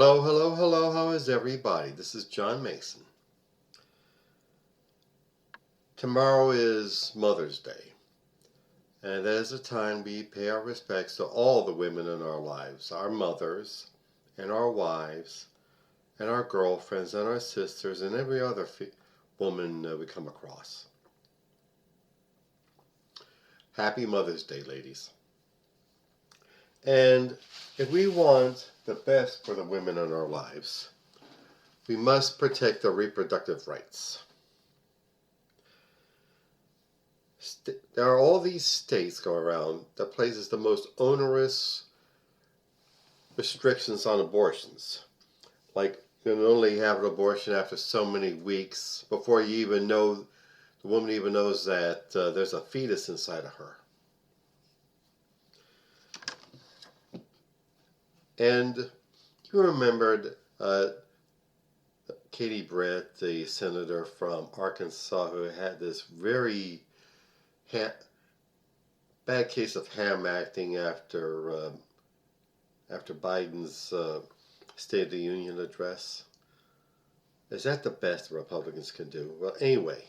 Hello, hello, hello. How is everybody? This is John Mason. Tomorrow is Mother's Day, and that is a time we pay our respects to all the women in our lives, our mothers, and our wives, and our girlfriends, and our sisters, and every other woman we come across. Happy Mother's Day, ladies. And if we want the best for the women in our lives, we must protect their reproductive rights. There are all these states going around that places the most onerous restrictions on abortions. Like, you can only have an abortion after so many weeks before you even know, the woman even knows that there's a fetus inside of her. And you remembered Katie Britt, the senator from Arkansas, who had this very bad case of ham acting after Biden's State of the Union address. Is that the best the Republicans can do? Well, anyway,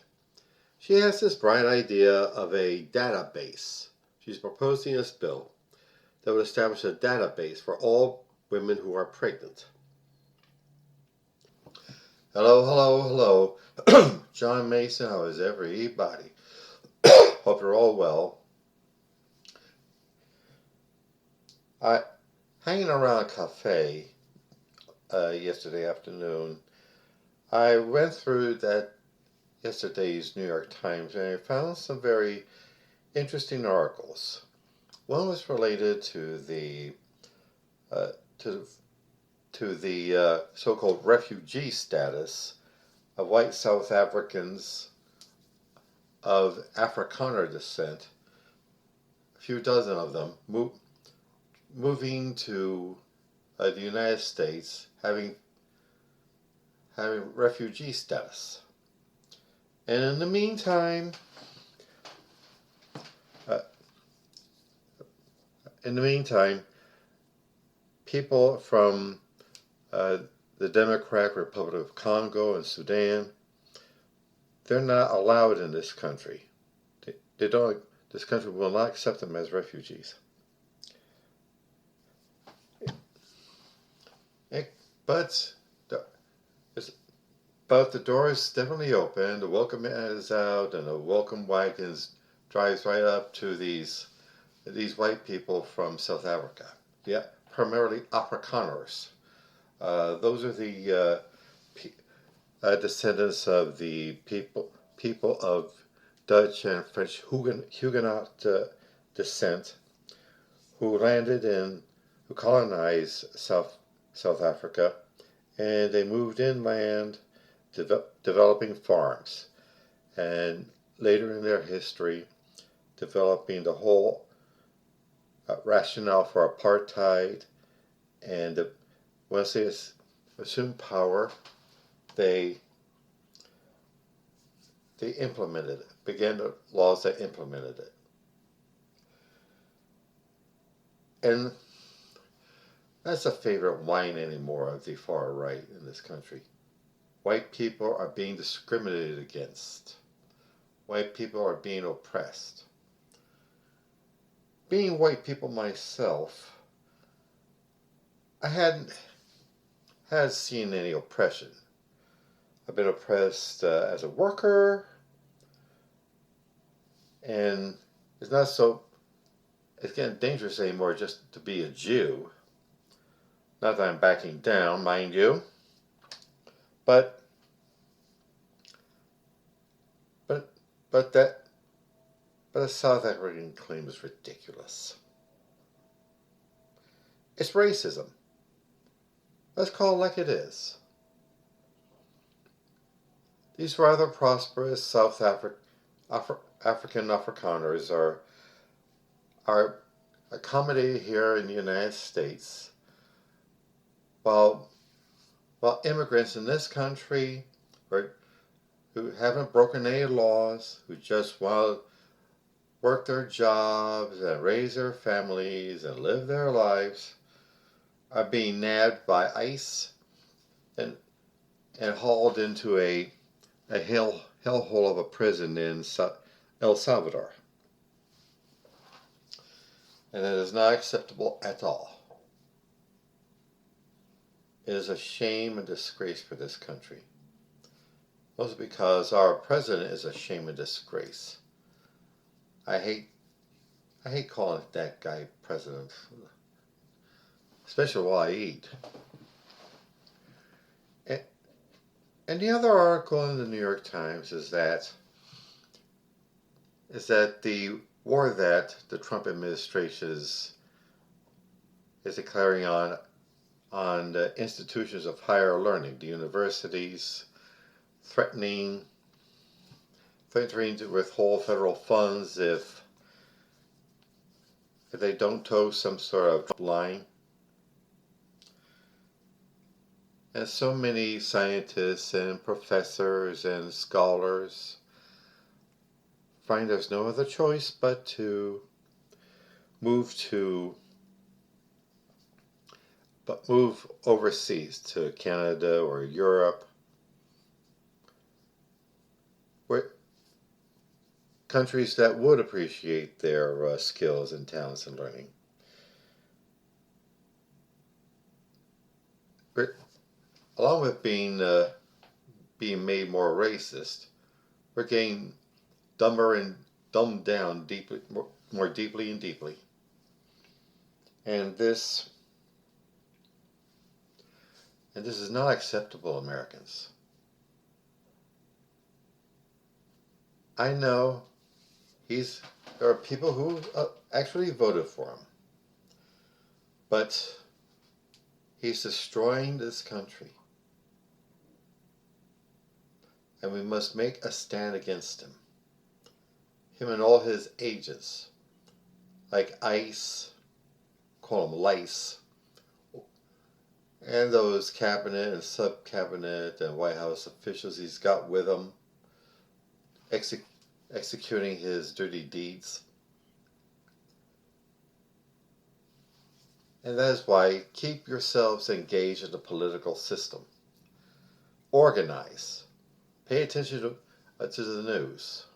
she has this bright idea of a database. She's proposing this bill that would establish a database for all women who are pregnant. Hello, hello, hello. John Mason, how is everybody? Hope you're all well. Hanging around a cafe yesterday afternoon, I went through that yesterday's New York Times and I found some very interesting articles. One was related to the so-called refugee status of white South Africans of Afrikaner descent, a few dozen of them, moving to the United States, having refugee status. And in the meantime, people from the Democratic Republic of Congo and Sudan, they're not allowed in this country. This country will not accept them as refugees. But the door is definitely open. The welcome mat is out, and the welcome wagons drives right up to these white people from South Africa. Yeah, primarily Afrikaners. Those are the descendants of the people of Dutch and French Huguenot descent who colonized South Africa, and they moved inland, developing farms, and later in their history, developing the whole rationale for apartheid. And once they assumed power, they implemented it, began the laws that implemented it. And that's a favorite whine anymore of the far right in this country. White people are being discriminated against. White people are being oppressed. Being white people myself, I hadn't seen any oppression. I've been oppressed as a worker, and it's getting dangerous anymore just to be a Jew. Not that I'm backing down, mind you, but a South African claim is ridiculous. It's racism. Let's call it like it is. These rather prosperous South African Afrikaners are accommodated here in the United States, while immigrants in this country who haven't broken any laws, who just want to work their jobs and raise their families and live their lives, are being nabbed by ICE and hauled into a hellhole of a prison in El Salvador. And it is not acceptable at all. It is a shame and disgrace for this country. Mostly because our president is a shame and disgrace. I hate calling that guy president, especially while I eat. And the other article in the New York Times is that the war that the Trump administration is declaring on the institutions of higher learning, the universities, threatening to withhold federal funds if they don't toe some sort of line. And so many scientists and professors and scholars find there's no other choice but to move overseas to Canada or Europe, where countries that would appreciate their skills and talents and learning. Along with being made more racist, we're getting dumber and dumbed down more deeply and deeply. And this is not acceptable, Americans. I know there are people who actually voted for him, but he's destroying this country. And we must make a stand against him. Him and all his agents, like ICE, call them lice, and those cabinet and sub-cabinet and White House officials he's got with him, executing his dirty deeds. And that is why keep yourselves engaged in the political system. Organize. Pay attention to the news.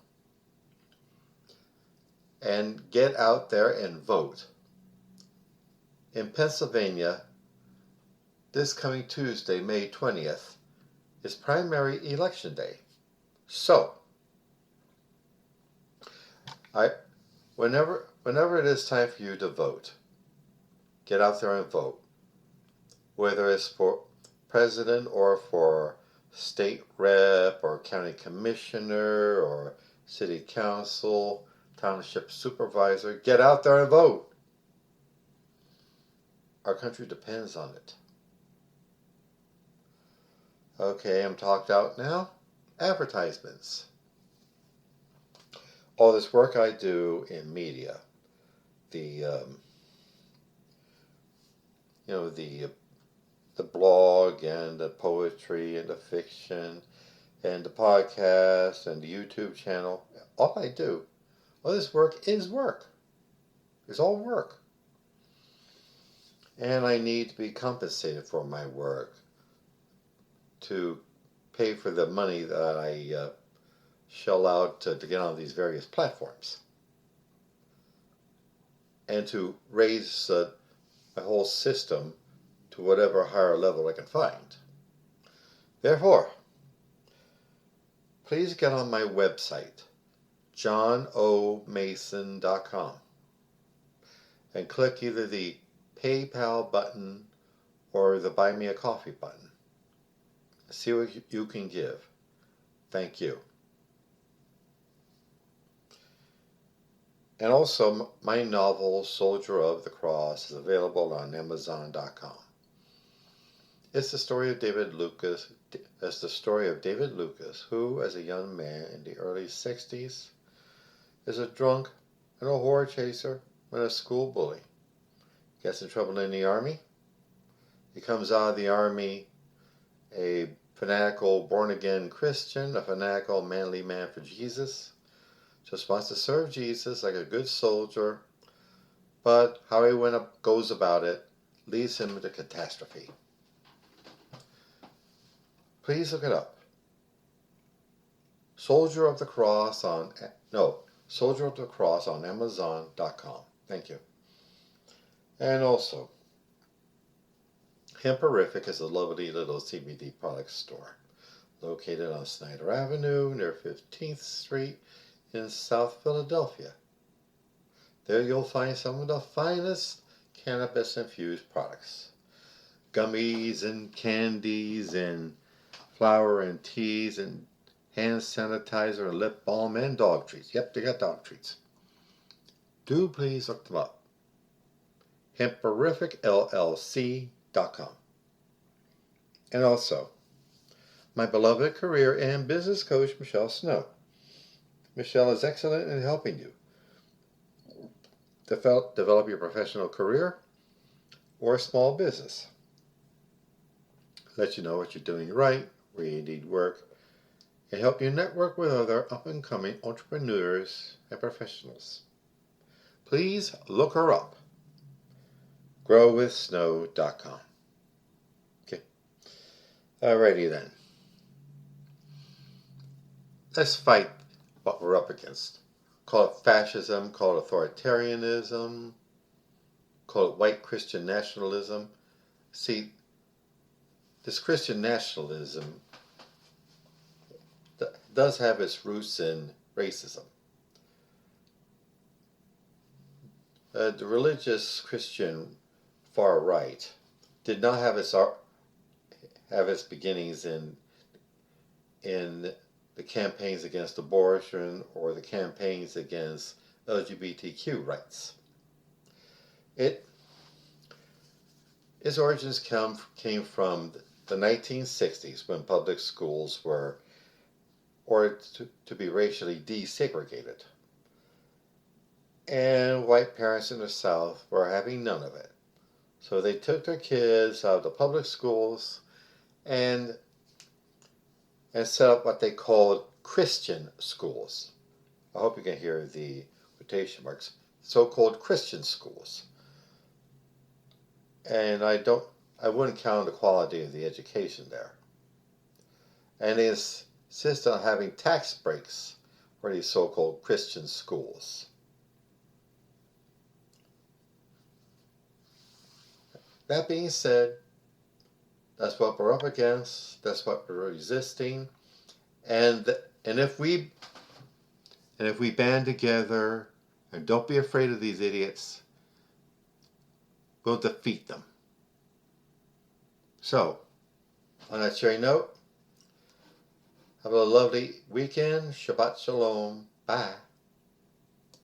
And get out there and vote. In Pennsylvania, this coming Tuesday, May 20th, is primary election day. So, whenever it is time for you to vote, get out there and vote. Whether it's for president or for state rep or county commissioner or city council, township supervisor, get out there and vote. Our country depends on it. Okay, I'm talked out now. Advertisements. All this work I do in media, the blog and the poetry and the fiction and the podcast and the YouTube channel, all this work is work. It's all work. And I need to be compensated for my work to pay for the money that I shell out to get on these various platforms. And to raise my whole system to whatever higher level I can find. Therefore, please get on my website, johnomason.com, and click either the PayPal button or the Buy Me a Coffee button. See what you can give. Thank you. And also, my novel, Soldier of the Cross, is available on Amazon.com. It's the story of David Lucas. It's the story of David Lucas, who, as a young man in the early 60s, is a drunk and a horror chaser and a school bully. Gets in trouble in the army. He comes out of the army a fanatical born-again Christian, a fanatical manly man for Jesus. Just wants to serve Jesus like a good soldier, but how he goes about it leads him into catastrophe. Please look it up. Soldier of the Cross on Amazon.com. Thank you. And also, Hemperific is a lovely little CBD product store located on Snyder Avenue near 15th Street in South Philadelphia. There you'll find some of the finest cannabis-infused products. Gummies and candies and flower and teas and hand sanitizer and lip balm and dog treats. Yep, they got dog treats. Do please look them up. HemperificLLC.com. And also, my beloved career and business coach, Michelle Snow. Michelle is excellent in helping you develop your professional career or small business. Let you know what you're doing right, where you need work, and help you network with other up-and-coming entrepreneurs and professionals. Please look her up. GrowWithSnow.com. Okay. Alrighty then. Let's fight what we're up against. Call it fascism, call it authoritarianism, call it white Christian nationalism. See, this Christian nationalism does have its roots in racism. The religious Christian far right did not have its beginnings in the campaigns against abortion or the campaigns against LGBTQ rights. Its origins came from the 1960s when public schools were ordered to be racially desegregated. And white parents in the South were having none of it. So they took their kids out of the public schools and set up what they called Christian schools. I hope you can hear the quotation marks. So-called Christian schools. And I wouldn't count the quality of the education there. And they insist on having tax breaks for these so-called Christian schools. That being said, that's what we're up against. That's what we're resisting. And if we band together and don't be afraid of these idiots, we'll defeat them. So, on that cheery note, have a lovely weekend. Shabbat Shalom. Bye.